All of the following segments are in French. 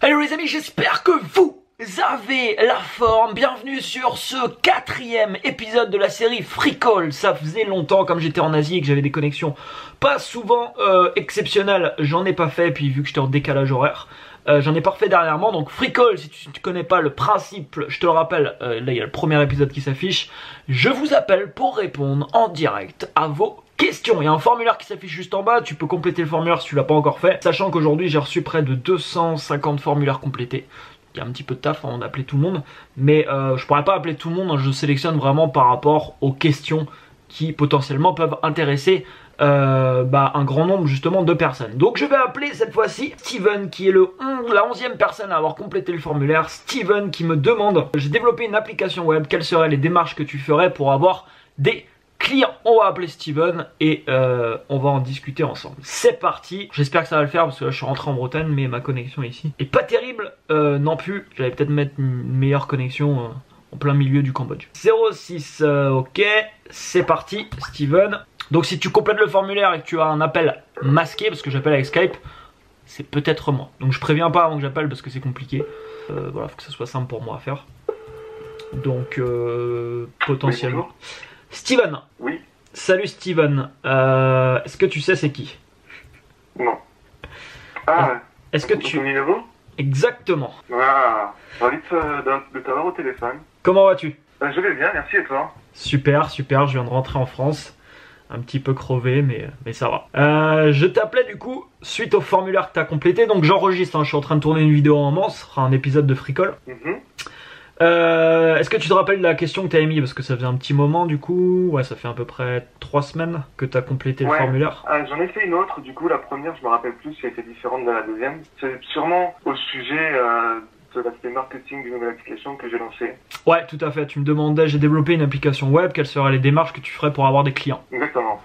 Hello les amis, j'espère que vous avez la forme. Bienvenue sur ce 4e épisode de la série Fricole. Ça faisait longtemps, comme j'étais en Asie et que j'avais des connexions pas souvent exceptionnelles, j'en ai pas fait. Puis vu que j'étais en décalage horaire, j'en ai pas refait dernièrement. Donc Fricole, si tu connais pas le principe, je te le rappelle, là il y a le premier épisode qui s'affiche. Je vous appelle pour répondre en direct à vos questions. Il y a un formulaire qui s'affiche juste en bas, tu peux compléter le formulaire si tu l'as pas encore fait. Sachant qu'aujourd'hui j'ai reçu près de 250 formulaires complétés. Il y a un petit peu de taf avant d'appeler tout le monde, mais je pourrais pas appeler tout le monde, hein. Je sélectionne vraiment par rapport aux questions qui potentiellement peuvent intéresser un grand nombre justement de personnes. Donc je vais appeler cette fois-ci Steven, qui est la 11e personne à avoir complété le formulaire. Steven qui me demande: j'ai développé une application web, quelles seraient les démarches que tu ferais pour avoir des clients? On va appeler Steven et on va en discuter ensemble. C'est parti. J'espère que ça va le faire parce que là je suis rentré en Bretagne, mais ma connexion ici est pas terrible non plus. J'allais peut-être mettre une meilleure connexion en plein milieu du Cambodge. 06, ok, c'est parti Steven. Donc si tu complètes le formulaire et que tu as un appel masqué, parce que j'appelle avec Skype, c'est peut-être moi. Donc je préviens pas avant que j'appelle parce que c'est compliqué. Voilà, faut que ça soit simple pour moi à faire. Donc potentiellement. Steven. Oui. Salut Steven. Est-ce que tu sais c'est qui? Non. Ah. Est-ce que tu... Ton numéro? Exactement. Ah. Ravi de t'avoir au téléphone. Comment vas-tu? Je vais bien, merci, et toi? Super, super. Je viens de rentrer en France. Un petit peu crevé, mais ça va. Je t'appelais du coup suite au formulaire que tu as complété. Donc j'enregistre, hein, je suis en train de tourner une vidéo en moment. Ce sera un épisode de Fricole. Est-ce que tu te rappelles de la question que tu avais mis? Parce que ça faisait un petit moment du coup. Ouais, ça fait à peu près 3 semaines que tu as complété le formulaire. J'en ai fait une autre, du coup la première je me rappelle plus si elle était différente de la deuxième. C'est sûrement au sujet de l'aspect marketing d'une nouvelle application que j'ai lancée. Ouais, tout à fait. Tu me demandais, j'ai développé une application web, quelles seraient les démarches que tu ferais pour avoir des clients? Exactement.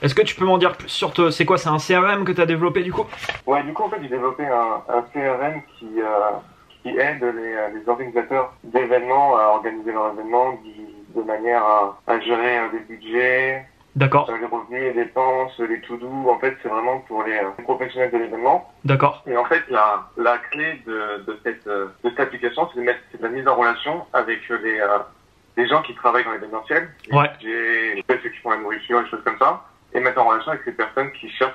Est-ce que tu peux m'en dire plus sur c'est quoi? C'est un CRM que tu as développé du coup? Ouais, du coup en fait j'ai développé un CRM qui aide les organisateurs d'événements à organiser leurs événements de manière à gérer des budgets. D'accord. Les revenus, les dépenses, les to-do, en fait, c'est vraiment pour les professionnels de l'événement. D'accord. Et en fait, la clé de cette application, c'est de la mise en relation avec les gens qui travaillent dans l'événementiel. Ouais. Ceux qui font la nourriture, des choses comme ça. Et mettre en relation avec les personnes qui cherchent,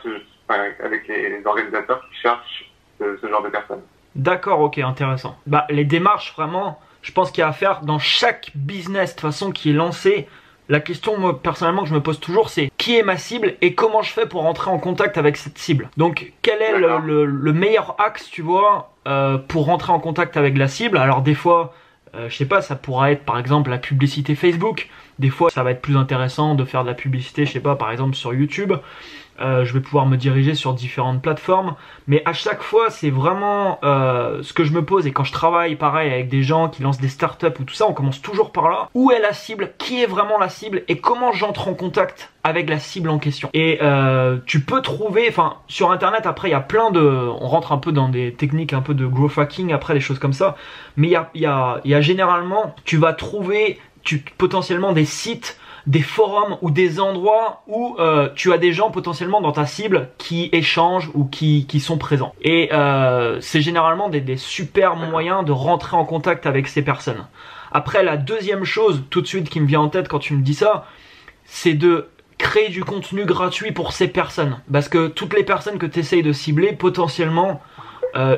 avec les organisateurs qui cherchent ce genre de personnes. D'accord, ok, intéressant. Bah, les démarches, vraiment, je pense qu'il y a à faire dans chaque business, de façon, qui est lancé. La question, moi, personnellement, que je me pose toujours, c'est qui est ma cible et comment je fais pour rentrer en contact avec cette cible. Donc, quel est le meilleur axe, tu vois, pour rentrer en contact avec la cible? Alors, des fois, je sais pas, ça pourra être, par exemple, la publicité Facebook. Des fois, ça va être plus intéressant de faire de la publicité, je sais pas, par exemple, sur YouTube. Je vais pouvoir me diriger sur différentes plateformes, mais à chaque fois c'est vraiment ce que je me pose. Et quand je travaille pareil avec des gens qui lancent des startups ou tout ça, on commence toujours par là. Où est la cible? Qui est vraiment la cible? Et comment j'entre en contact avec la cible en question? Et tu peux trouver, enfin sur internet après il y a plein de... On rentre un peu dans des techniques un peu de growth hacking après, des choses comme ça. Mais il y a généralement, tu vas trouver potentiellement des sites, des forums ou des endroits où tu as des gens potentiellement dans ta cible qui échangent ou qui sont présents. Et c'est généralement des super moyens de rentrer en contact avec ces personnes. Après, la deuxième chose tout de suite qui me vient en tête quand tu me dis ça, c'est de créer du contenu gratuit pour ces personnes. Parce que toutes les personnes que tu essayes de cibler, potentiellement,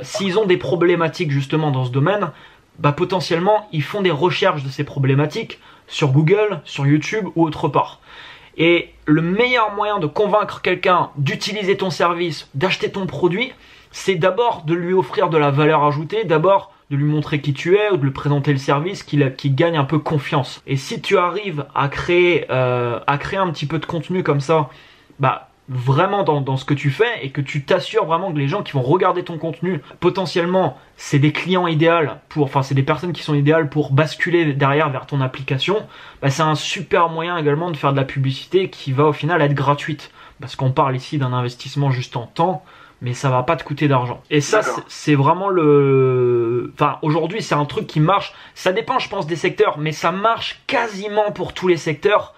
s'ils ont des problématiques justement dans ce domaine, bah potentiellement ils font des recherches de ces problématiques sur Google, sur YouTube ou autre part. Et le meilleur moyen de convaincre quelqu'un d'utiliser ton service, d'acheter ton produit, c'est d'abord de lui offrir de la valeur ajoutée, d'abord de lui montrer qui tu es ou de lui présenter le service qui gagne un peu confiance. Et si tu arrives à créer un petit peu de contenu comme ça, bah vraiment dans ce que tu fais, et que tu t'assures vraiment que les gens qui vont regarder ton contenu, potentiellement c'est des clients idéaux c'est des personnes qui sont idéales pour basculer derrière vers ton application, bah c'est un super moyen également de faire de la publicité qui va au final être gratuite, parce qu'on parle ici d'un investissement juste en temps, mais ça va pas te coûter d'argent. Et ça c'est vraiment aujourd'hui c'est un truc qui marche. Ça dépend je pense des secteurs, mais ça marche quasiment pour tous les secteurs.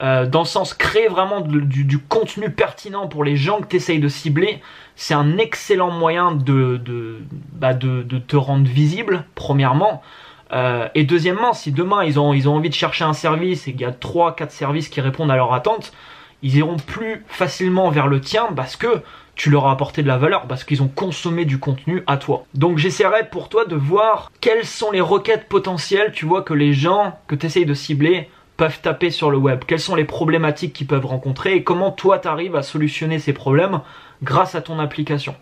dans le sens créer vraiment du contenu pertinent pour les gens que tu essayes de cibler, c'est un excellent moyen de te rendre visible, premièrement. Et deuxièmement, si demain ils ont envie de chercher un service et qu'il y a 3-4 services qui répondent à leur attente, ils iront plus facilement vers le tien parce que tu leur as apporté de la valeur, parce qu'ils ont consommé du contenu à toi. Donc j'essaierai pour toi de voir quelles sont les requêtes potentielles, tu vois, que les gens que tu essayes de cibler peuvent taper sur le web. Quelles sont les problématiques qu'ils peuvent rencontrer et comment toi tu arrives à solutionner ces problèmes grâce à ton application.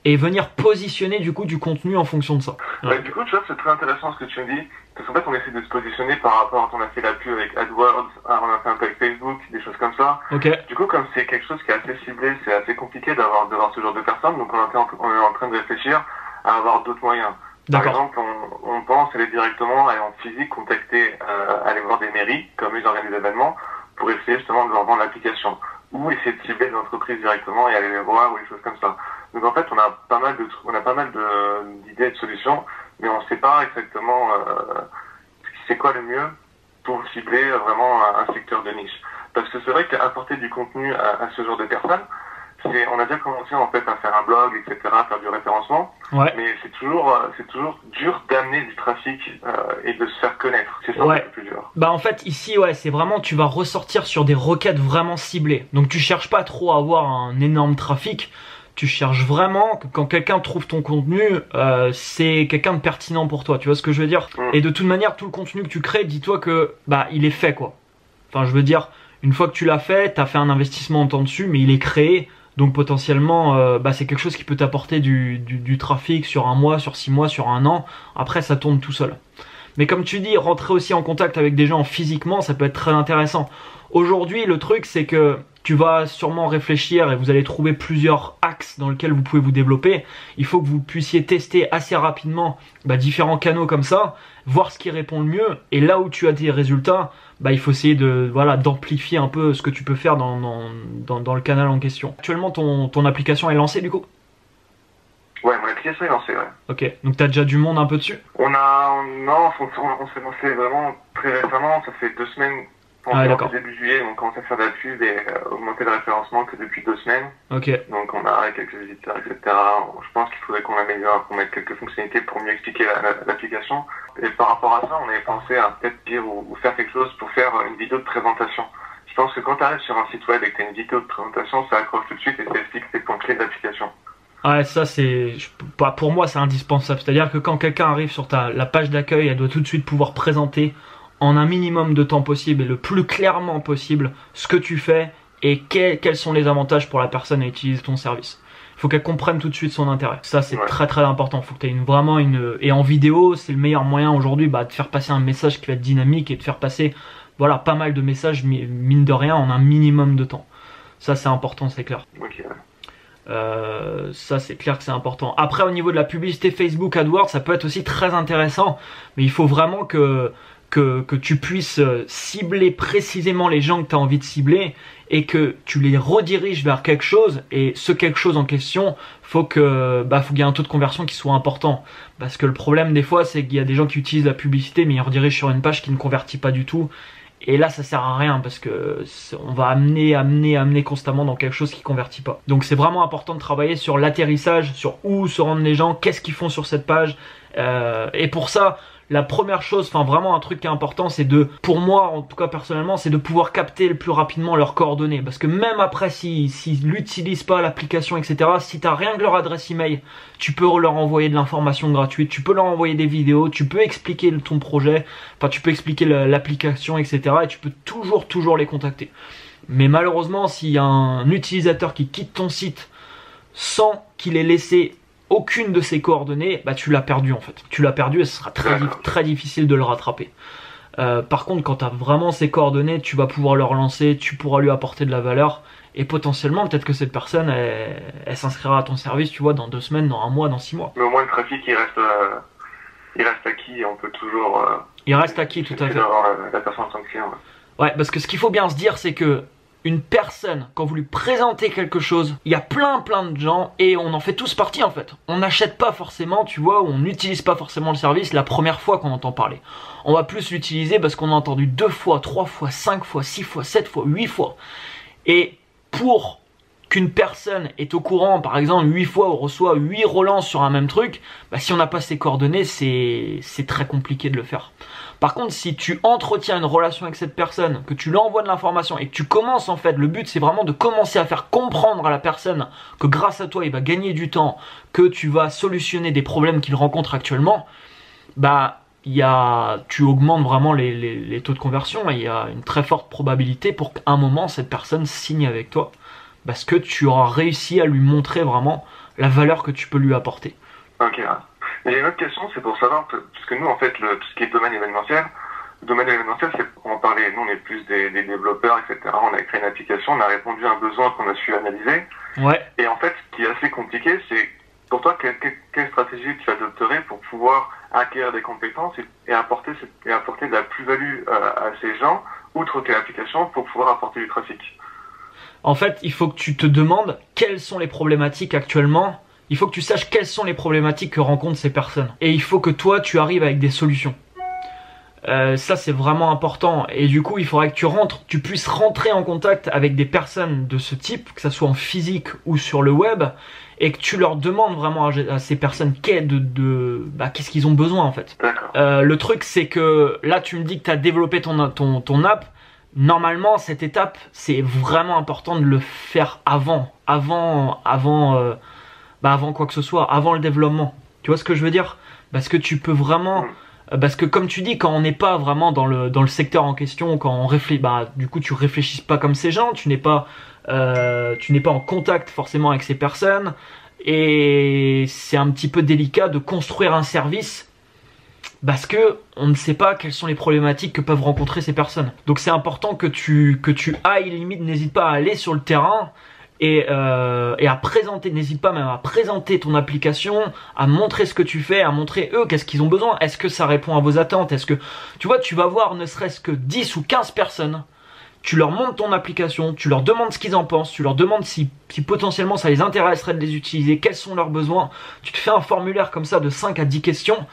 Et venir positionner du coup du contenu en fonction de ça. Ouais. Du coup, tu vois, c'est très intéressant ce que tu me dis. Parce qu'en fait, on essaie de se positionner par rapport à on a fait la pub avec AdWords, on a fait un peu avec Facebook, des choses comme ça. Ok. Du coup, comme c'est quelque chose qui est assez ciblé, c'est assez compliqué d'avoir ce genre de personnes. Donc, on est en train de réfléchir à avoir d'autres moyens. Par exemple, on pense aller directement, aller en physique, contacter, aller voir des mairies, comme ils organisent des événements, pour essayer justement de leur vendre l'application. Ou essayer de cibler des entreprises directement et aller les voir ou des choses comme ça. Donc en fait, on a pas mal d'idées, de solutions, mais on ne sait pas exactement c'est quoi le mieux pour cibler vraiment un secteur de niche. Parce que c'est vrai qu'apporter du contenu à ce genre de personnes, on a déjà commencé en fait à faire un blog, etc., à faire du référencement, ouais. Mais c'est toujours dur d'amener du trafic et de se faire connaître. C'est ça ouais. le plus dur. Bah en fait ici ouais, c'est vraiment tu vas ressortir sur des requêtes vraiment ciblées. Donc tu cherches pas trop à avoir un énorme trafic. Tu cherches vraiment que quand quelqu'un trouve ton contenu, c'est quelqu'un de pertinent pour toi. Tu vois ce que je veux dire? Et de toute manière, tout le contenu que tu crées, dis-toi que bah il est fait quoi. Enfin je veux dire, une fois que tu l'as fait, t'as fait un investissement en temps dessus, mais il est créé. Donc potentiellement, c'est quelque chose qui peut t'apporter du trafic sur un mois, sur 6 mois, sur un an. Après, ça tourne tout seul. Mais comme tu dis, rentrer aussi en contact avec des gens physiquement, ça peut être très intéressant. Aujourd'hui, le truc, c'est que tu vas sûrement réfléchir et vous allez trouver plusieurs axes dans lesquels vous pouvez vous développer. Il faut que vous puissiez tester assez rapidement différents canaux comme ça, voir ce qui répond le mieux. Et là où tu as des résultats, il faut essayer d'amplifier un peu ce que tu peux faire dans le canal en question. Actuellement, ton application est lancée du coup? Ouais, mon application est lancée, ouais. Ok, donc tu as déjà du monde un peu dessus? On s'est lancé vraiment très récemment, ça fait 2 semaines. D'accord. Début juillet, on commence à faire de la pub et augmenter le référencement que depuis 2 semaines. Ok. Donc on a quelques visiteurs, etc. Je pense qu'il faudrait qu'on améliore, qu'on mette quelques fonctionnalités pour mieux expliquer l'application. Et par rapport à ça, on avait pensé à peut-être dire ou faire quelque chose pour faire une vidéo de présentation. Je pense que quand tu arrives sur un site web et que tu as une vidéo de présentation, ça accroche tout de suite et ça explique tes points clés de l'application. Ouais, ça pour moi c'est indispensable. C'est-à-dire que quand quelqu'un arrive sur la page d'accueil, elle doit tout de suite pouvoir présenter en un minimum de temps possible et le plus clairement possible ce que tu fais et quels sont les avantages pour la personne à utiliser ton service. Il faut qu'elle comprenne tout de suite son intérêt. Ça c'est très très important. Il faut que tu aies et en vidéo, c'est le meilleur moyen aujourd'hui de faire passer un message qui va être dynamique et de faire passer pas mal de messages mine de rien en un minimum de temps. Ça c'est important, c'est clair. Okay. Ça c'est clair que c'est important. Après au niveau de la publicité Facebook AdWords, ça peut être aussi très intéressant, mais il faut vraiment que tu puisses cibler précisément les gens que tu as envie de cibler et que tu les rediriges vers quelque chose, et ce quelque chose en question, faut qu'il y ait un taux de conversion qui soit important, parce que le problème des fois c'est qu'il y a des gens qui utilisent la publicité mais ils redirigent sur une page qui ne convertit pas du tout. Et là, ça sert à rien parce que on va amener constamment dans quelque chose qui convertit pas. Donc c'est vraiment important de travailler sur l'atterrissage, sur où se rendent les gens, qu'est-ce qu'ils font sur cette page. Et pour ça, la première chose, vraiment un truc qui est important, c'est pour moi en tout cas personnellement, c'est de pouvoir capter le plus rapidement leurs coordonnées. Parce que même après, s'ils n'utilisent pas l'application, etc., si tu n'as rien que leur adresse email, tu peux leur envoyer de l'information gratuite, tu peux leur envoyer des vidéos, tu peux expliquer ton projet, tu peux expliquer l'application, etc. Et tu peux toujours les contacter. Mais malheureusement, s'il y a un utilisateur qui quitte ton site sans qu'il ait laissé aucune de ses coordonnées, tu l'as perdu en fait. Tu l'as perdu et ce sera très difficile de le rattraper. Par contre, quand tu as vraiment ses coordonnées, tu vas pouvoir le relancer, tu pourras lui apporter de la valeur et potentiellement, peut-être que cette personne, elle s'inscrira à ton service, tu vois, dans 2 semaines, dans 1 mois, dans 6 mois. Mais au moins le trafic, il reste acquis et on peut toujours... il reste acquis, tout à fait. La personne en tant que client. Ouais, parce que ce qu'il faut bien se dire, c'est que une personne, quand vous lui présentez quelque chose, il y a plein de gens et on en fait tous partie en fait. On n'achète pas forcément, tu vois, ou on n'utilise pas forcément le service la première fois qu'on entend parler. On va plus l'utiliser parce qu'on a entendu 2 fois, 3 fois, 5 fois, 6 fois, 7 fois, 8 fois. Et pour qu'une personne est au courant, par exemple 8 fois, on reçoit 8 relances sur un même truc, bah, si on n'a pas ses coordonnées, c'est très compliqué de le faire. Par contre, si tu entretiens une relation avec cette personne, que tu lui envoies de l'information et que tu commences en fait, le but c'est vraiment de commencer à faire comprendre à la personne que grâce à toi il va gagner du temps, que tu vas solutionner des problèmes qu'il rencontre actuellement, bah tu augmentes vraiment les taux de conversion et il y a une très forte probabilité pour qu'à un moment cette personne signe avec toi parce que tu auras réussi à lui montrer vraiment la valeur que tu peux lui apporter. Ok. Mais j'ai une autre question, c'est pour savoir, parce que nous en fait, tout ce qui est domaine événementiel, c'est pour en parler. Nous on est plus des développeurs, etc. On a créé une application, on a répondu à un besoin qu'on a su analyser. Ouais. Et en fait, ce qui est assez compliqué, c'est pour toi, quelle stratégie tu adopterais pour pouvoir acquérir des compétences et apporter de la plus-value à ces gens, outre tes applications, pour pouvoir apporter du trafic? En fait, il faut que tu te demandes quelles sont les problématiques actuellement. Il faut que tu saches quelles sont les problématiques que rencontrent ces personnes. Et il faut que toi, tu arrives avec des solutions. Ça, c'est vraiment important. Et du coup, il faudrait que tu puisses rentrer en contact avec des personnes de ce type, que ça soit en physique ou sur le web, et que tu leur demandes vraiment à ces personnes qu'est-ce qu'ils ont besoin en fait. Le truc, c'est que là, tu me dis que tu as développé ton app. Normalement, cette étape, c'est vraiment important de le faire avant quoi que ce soit, avant le développement. Tu vois ce que je veux dire? Parce que tu peux vraiment, parce que comme tu dis, quand on n'est pas vraiment dans le secteur en question, quand on réfléchit, du coup tu réfléchis pas comme ces gens, tu n'es pas en contact forcément avec ces personnes, et c'est un petit peu délicat de construire un service parce que on ne sait pas quelles sont les problématiques que peuvent rencontrer ces personnes. Donc c'est important que tu ailles, limite, n'hésite pas à aller sur le terrain et à présenter, n'hésite pas même à présenter ton application, à montrer ce que tu fais, à montrer eux qu'est-ce qu'ils ont besoin, est-ce que ça répond à vos attentes, est-ce que, tu vois, tu vas voir ne serait-ce que 10 ou 15 personnes, tu leur montres ton application, tu leur demandes ce qu'ils en pensent, tu leur demandes si potentiellement ça les intéresserait de les utiliser, quels sont leurs besoins, tu te fais un formulaire comme ça de 5 à 10 questions,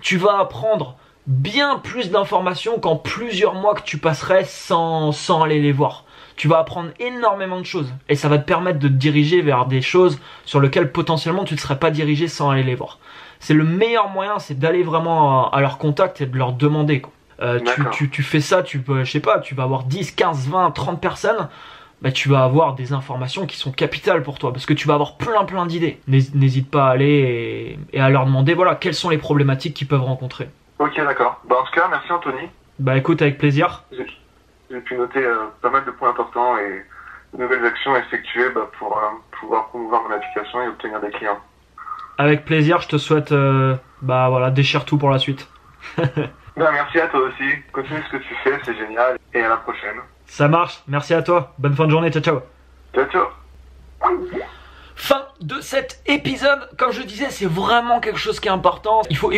tu vas apprendre bien plus d'informations qu'en plusieurs mois que tu passerais sans aller les voir. Tu vas apprendre énormément de choses et ça va te permettre de te diriger vers des choses sur lesquelles potentiellement tu ne serais pas dirigé sans aller les voir. C'est le meilleur moyen, c'est d'aller vraiment à leur contact et de leur demander, quoi. Tu fais ça, tu peux, je sais pas, tu vas avoir 10, 15, 20, 30 personnes, tu vas avoir des informations qui sont capitales pour toi parce que tu vas avoir plein d'idées. N'hésite pas à aller et à leur demander voilà quelles sont les problématiques qu'ils peuvent rencontrer. Ok, d'accord. En tout cas, merci Anthony. Écoute, avec plaisir. J'ai pu noter pas mal de points importants et de nouvelles actions effectuées pour pouvoir promouvoir mon application et obtenir des clients. Avec plaisir, je te souhaite déchire tout pour la suite. Merci à toi aussi. Continue ce que tu fais, c'est génial. Et à la prochaine. Ça marche, merci à toi. Bonne fin de journée, ciao. Ciao. Fin de cet épisode. Comme je disais, c'est vraiment quelque chose qui est important. Il faut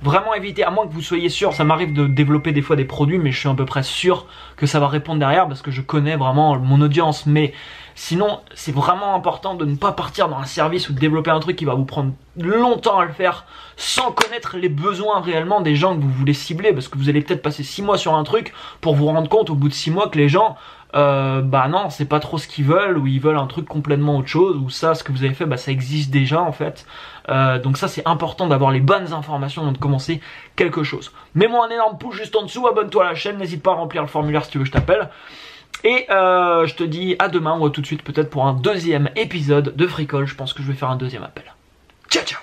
vraiment éviter, à moins que vous soyez sûr, ça m'arrive de développer des fois des produits, mais je suis à peu près sûr que ça va répondre derrière parce que je connais vraiment mon audience. Mais sinon, c'est vraiment important de ne pas partir dans un service ou de développer un truc qui va vous prendre longtemps à le faire sans connaître les besoins réellement des gens que vous voulez cibler, parce que vous allez peut-être passer 6 mois sur un truc pour vous rendre compte au bout de 6 mois que les gens non, c'est pas trop ce qu'ils veulent, ou ils veulent un truc complètement autre chose, ou ça, ce que vous avez fait, ça existe déjà en fait. Donc ça, c'est important d'avoir les bonnes informations avant de commencer quelque chose. Mets-moi un énorme pouce juste en dessous, abonne-toi à la chaîne, n'hésite pas à remplir le formulaire si tu veux que je t'appelle. Et je te dis à demain, ou à tout de suite peut-être pour un deuxième épisode de Fricole. Je pense que je vais faire un deuxième appel. Ciao.